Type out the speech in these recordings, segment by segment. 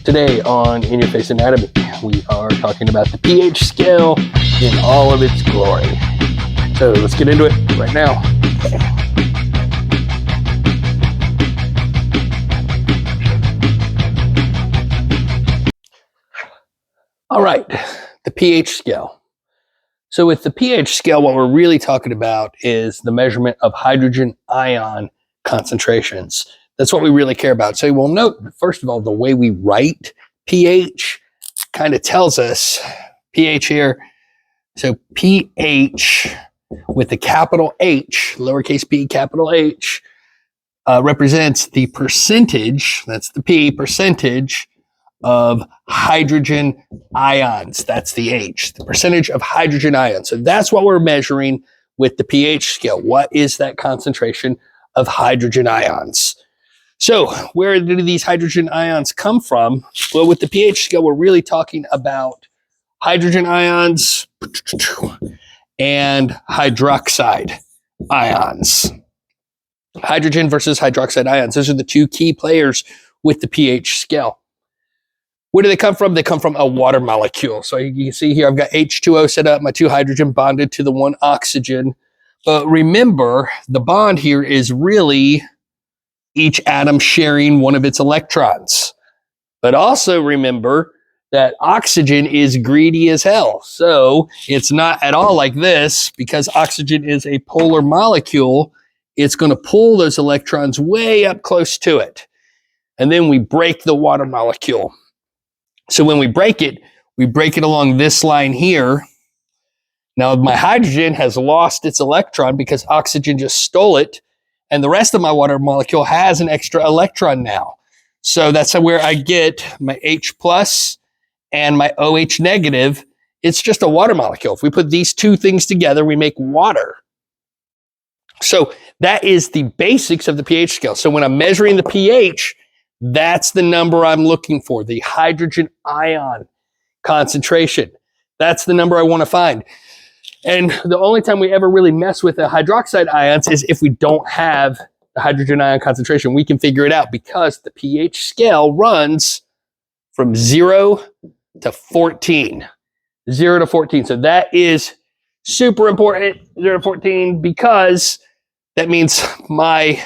Today on In Your Face Anatomy, we are talking about the pH scale in all of its glory. So let's get into it right now. All right, the pH scale. So with the pH scale, what we're really talking about is the measurement of hydrogen ion concentrations. That's what we really care about. So we'll note, first of all, the way we write pH kind of tells us pH here. So pH with the capital H, lowercase p, capital H, represents the percentage, that's the P, percentage of hydrogen ions. That's the H, the percentage of hydrogen ions. So that's what we're measuring with the pH scale. What is that concentration of hydrogen ions? So where do these hydrogen ions come from? Well, with the pH scale, we're really talking about hydrogen ions and hydroxide ions. Hydrogen versus hydroxide ions. Those are the two key players with the pH scale. Where do they come from? They come from a water molecule. So you can see here, I've got H2O set up, my two hydrogen bonded to the one oxygen. But remember, the bond here is really each atom sharing one of its electrons. But also remember that oxygen is greedy as hell. So it's not at all like this, because oxygen is a polar molecule. It's going to pull those electrons way up close to it. And then we break the water molecule. So when we break it along this line here. Now my hydrogen has lost its electron because oxygen just stole it. And the rest of my water molecule has an extra electron now. So that's where I get my H plus and my OH negative. It's just a water molecule. If we put these two things together, we make water. So that is the basics of the pH scale. So when I'm measuring the pH, that's the number I'm looking for, the hydrogen ion concentration. That's the number I want to find. And the only time we ever really mess with the hydroxide ions is if we don't have the hydrogen ion concentration. We can figure it out because the pH scale runs from 0 to 14. 0 to 14. So that is super important, 0 to 14, because that means the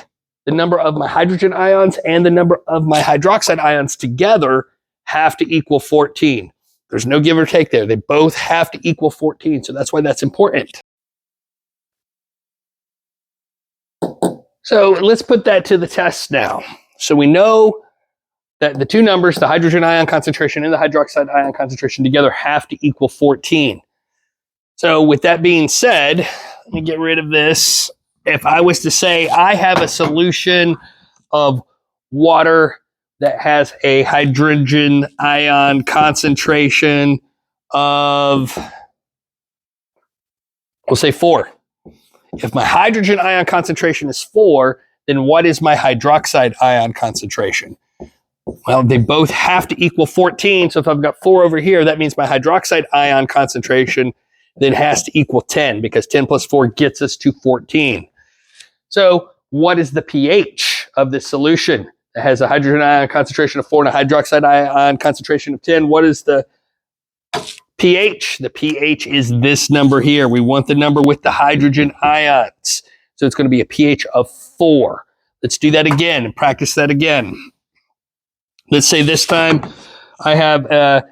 number of my hydrogen ions and the number of my hydroxide ions together have to equal 14. There's no give or take there. They both have to equal 14. So that's why that's important. So let's put that to the test now. So we know that the two numbers, the hydrogen ion concentration and the hydroxide ion concentration together, have to equal 14. So with that being said, let me get rid of this. If I was to say I have a solution of water that has a hydrogen ion concentration of, we'll say 4. If my hydrogen ion concentration is 4, then what is my hydroxide ion concentration? Well, they both have to equal 14. So if I've got 4 over here, that means my hydroxide ion concentration then has to equal 10, because 10 plus 4 gets us to 14. So what is the pH of this solution that has a hydrogen ion concentration of 4 and a hydroxide ion concentration of 10? What is the pH? The pH is this number here. We want the number with the hydrogen ions. So it's going to be a pH of 4. Let's do that again and practice that again. Let's say this time I have a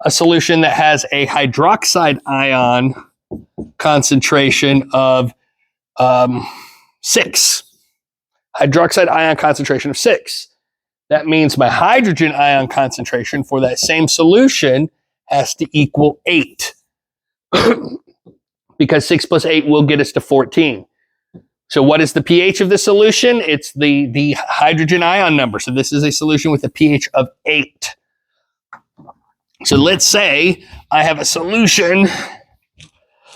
solution that has a hydroxide ion concentration of 6. Hydroxide ion concentration of 6. That means my hydrogen ion concentration for that same solution has to equal 8. Because 6 plus 8 will get us to 14. So what is the pH of the solution? It's the hydrogen ion number. So this is a solution with a pH of 8. So let's say I have a solution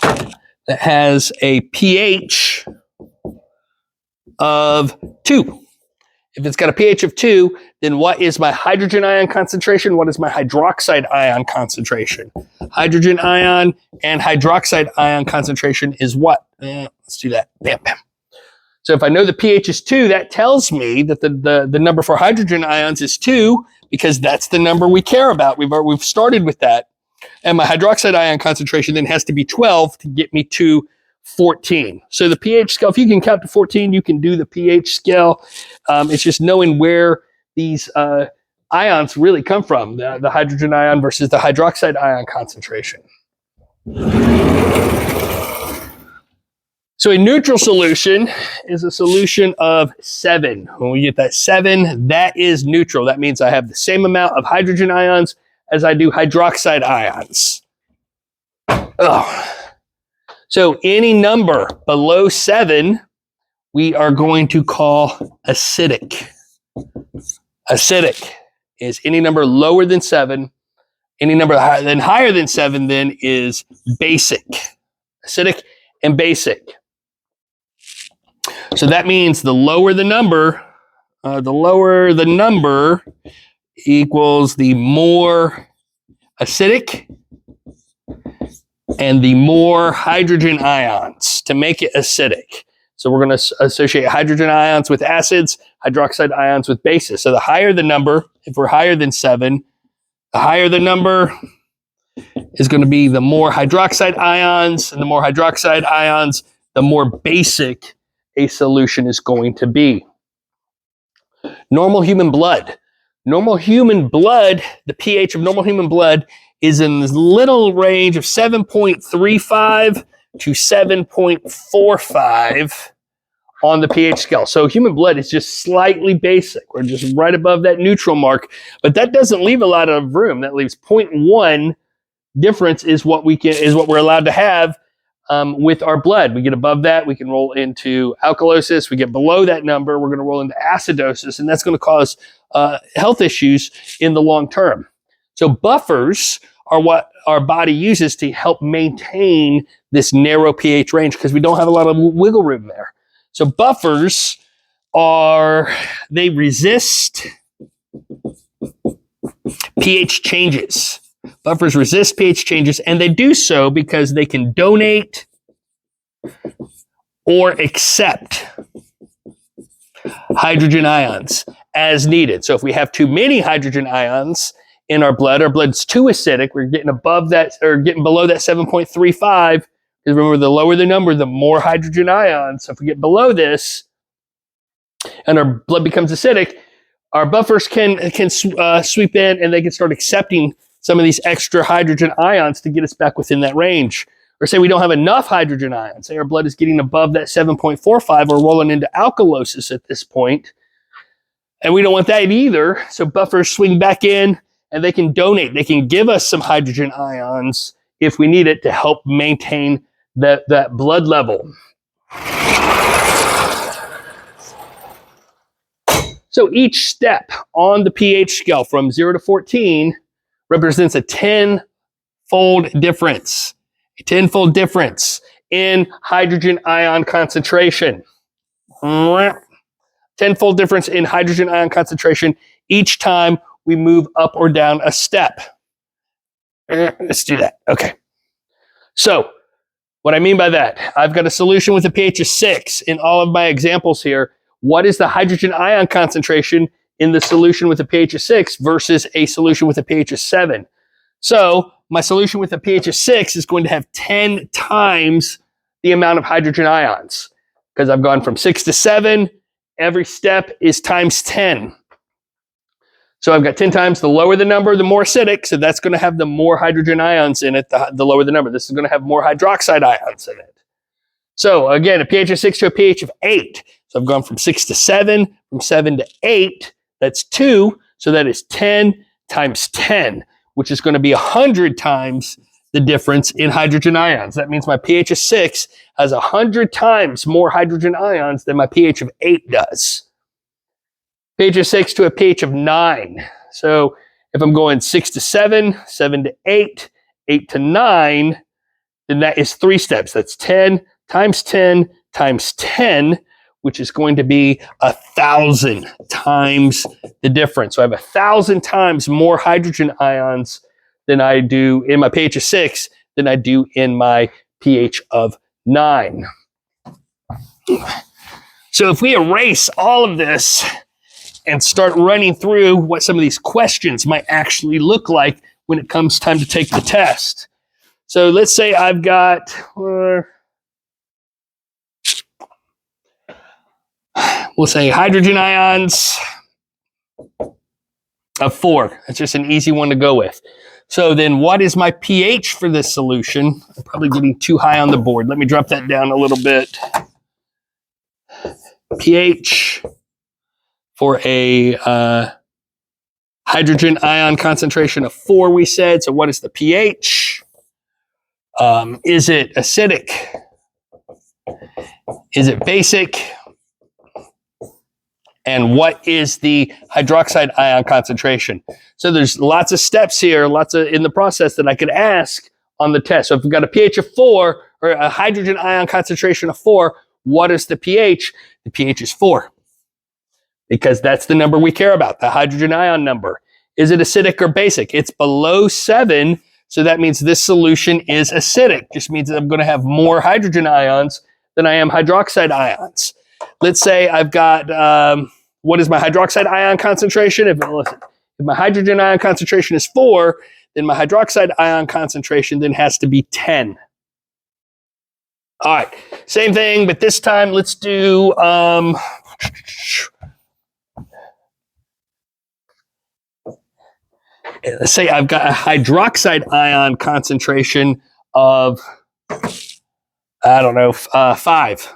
that has a pH of 2. If it's got a pH of 2, then what is my hydrogen ion concentration? What is my hydroxide ion concentration? Hydrogen ion and hydroxide ion concentration is what? Let's do that. Bam, bam. So if I know the pH is 2, that tells me that the number for hydrogen ions is 2, because that's the number we care about. We've started with that. And my hydroxide ion concentration then has to be 12 to get me to 14. So the pH scale, if you can count to 14, you can do the pH scale. It's just knowing where these ions really come from, the hydrogen ion versus the hydroxide ion concentration. So a neutral solution is a solution of 7. When we get that 7, that is neutral. That means I have the same amount of hydrogen ions as I do hydroxide ions. So any number below 7, we are going to call acidic. Acidic is any number lower than 7. Any number higher than 7 then is basic. Acidic and basic. So that means the lower the number equals the more acidic and the more hydrogen ions to make it acidic. So we're going to associate hydrogen ions with acids, hydroxide ions with bases. So the higher the number, if we're higher than 7, the higher the number is going to be the more hydroxide ions, and the more hydroxide ions, the more basic a solution is going to be. Normal human blood. Normal human blood, the pH of normal human blood is in this little range of 7.35 to 7.45 on the pH scale. So human blood is just slightly basic. We're just right above that neutral mark, but that doesn't leave a lot of room. That leaves 0.1 difference is what we're allowed to have with our blood. We get above that, we can roll into alkalosis. We get below that number, we're going to roll into acidosis, and that's going to cause health issues in the long term. So buffers are what our body uses to help maintain this narrow pH range because we don't have a lot of wiggle room there. So buffers they resist pH changes. Buffers resist pH changes, and they do so because they can donate or accept hydrogen ions as needed. So if we have too many hydrogen ions in our blood's too acidic, we're getting above that or getting below that 7.35. Because remember, the lower the number, the more hydrogen ions. So if we get below this and our blood becomes acidic, our buffers can sweep in and they can start accepting some of these extra hydrogen ions to get us back within that range. Or say we don't have enough hydrogen ions. Say our blood is getting above that 7.45. We're rolling into alkalosis at this point. And we don't want that either. So buffers swing back in and they can donate. They can give us some hydrogen ions if we need it to help maintain that blood level. So each step on the pH scale from 0 to 14 represents a 10-fold difference. A 10-fold difference in hydrogen ion concentration. 10-fold difference in hydrogen ion concentration each time we move up or down a step. Let's do that. Okay. So what I mean by that, I've got a solution with a pH of 6 in all of my examples here. What is the hydrogen ion concentration in the solution with a pH of 6 versus a solution with a pH of 7? So my solution with a pH of 6 is going to have 10 times the amount of hydrogen ions because I've gone from 6 to 7. Every step is times 10. So I've got 10 times. The lower the number, the more acidic. So that's going to have the more hydrogen ions in it, the lower the number. This is going to have more hydroxide ions in it. So again, a pH of 6 to a pH of 8. So I've gone from 6 to 7, from 7 to 8. That's 2. So that is 10 times 10, which is going to be 100 times the difference in hydrogen ions. That means my pH of 6 has 100 times more hydrogen ions than my pH of 8 does. pH of 6 to a pH of 9. So if I'm going 6 to 7, 7 to 8, 8 to 9, then that is 3 steps. That's 10 times 10 times 10, which is going to be 1,000 times the difference. So I have 1,000 times more hydrogen ions than I do in my pH of 6 than I do in my pH of 9. So if we erase all of this and start running through what some of these questions might actually look like when it comes time to take the test. So let's say I've got, we'll say hydrogen ions of 4. That's just an easy one to go with. So then what is my pH for this solution? I'm probably getting too high on the board. Let me drop that down a little bit. pH for a hydrogen ion concentration of 4, we said. So what is the pH? Is it acidic? Is it basic? And what is the hydroxide ion concentration? So there's lots of steps here, in the process that I could ask on the test. So if we've got a pH of 4 or a hydrogen ion concentration of 4, what is the pH? The pH is 4 because that's the number we care about, the hydrogen ion number. Is it acidic or basic? It's below 7, so that means this solution is acidic. Just means that I'm going to have more hydrogen ions than I am hydroxide ions. Let's say I've got, what is my hydroxide ion concentration? If my hydrogen ion concentration is 4, then my hydroxide ion concentration then has to be 10. All right, same thing, but this time let's do, let's say I've got a hydroxide ion concentration of, 5.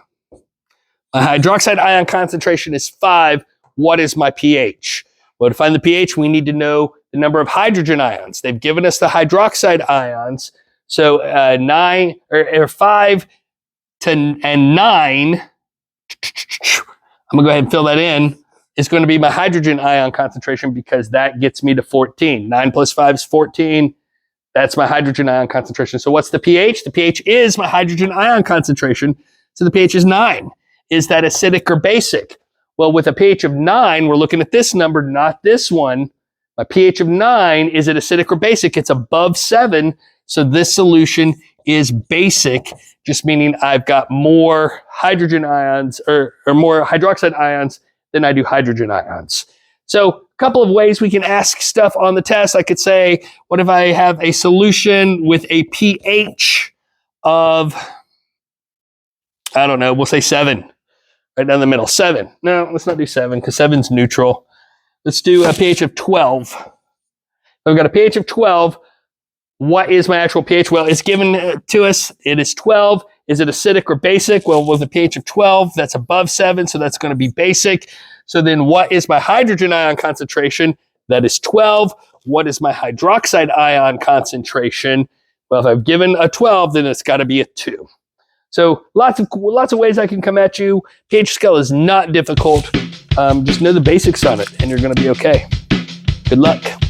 My hydroxide ion concentration is 5. What is my pH? Well, to find the pH, we need to know the number of hydrogen ions. They've given us the hydroxide ions. So 9 or 5 and 9, I'm gonna go ahead and fill that in, is going to be my hydrogen ion concentration because that gets me to 14. 9 plus 5 is 14. That's my hydrogen ion concentration. So what's the pH? The pH is my hydrogen ion concentration. So the pH is 9. Is that acidic or basic? Well, with a pH of 9, we're looking at this number, not this one. My pH of 9, is it acidic or basic? It's above 7. So this solution is basic, just meaning I've got more hydrogen ions or more hydroxide ions than I do hydrogen ions. So a couple of ways we can ask stuff on the test. I could say, what if I have a solution with a pH of, we'll say 7. Right down the middle, 7. No, let's not do 7 because 7's neutral. Let's do a pH of 12. I've got a pH of 12. What is my actual pH? Well, it's given to us. It is 12. Is it acidic or basic? Well, with a pH of 12, that's above 7, so that's going to be basic. So then what is my hydrogen ion concentration? That is 12. What is my hydroxide ion concentration? Well, if I've given a 12, then it's got to be a 2. So lots of ways I can come at you. pH scale is not difficult. Just know the basics on it, and you're going to be okay. Good luck.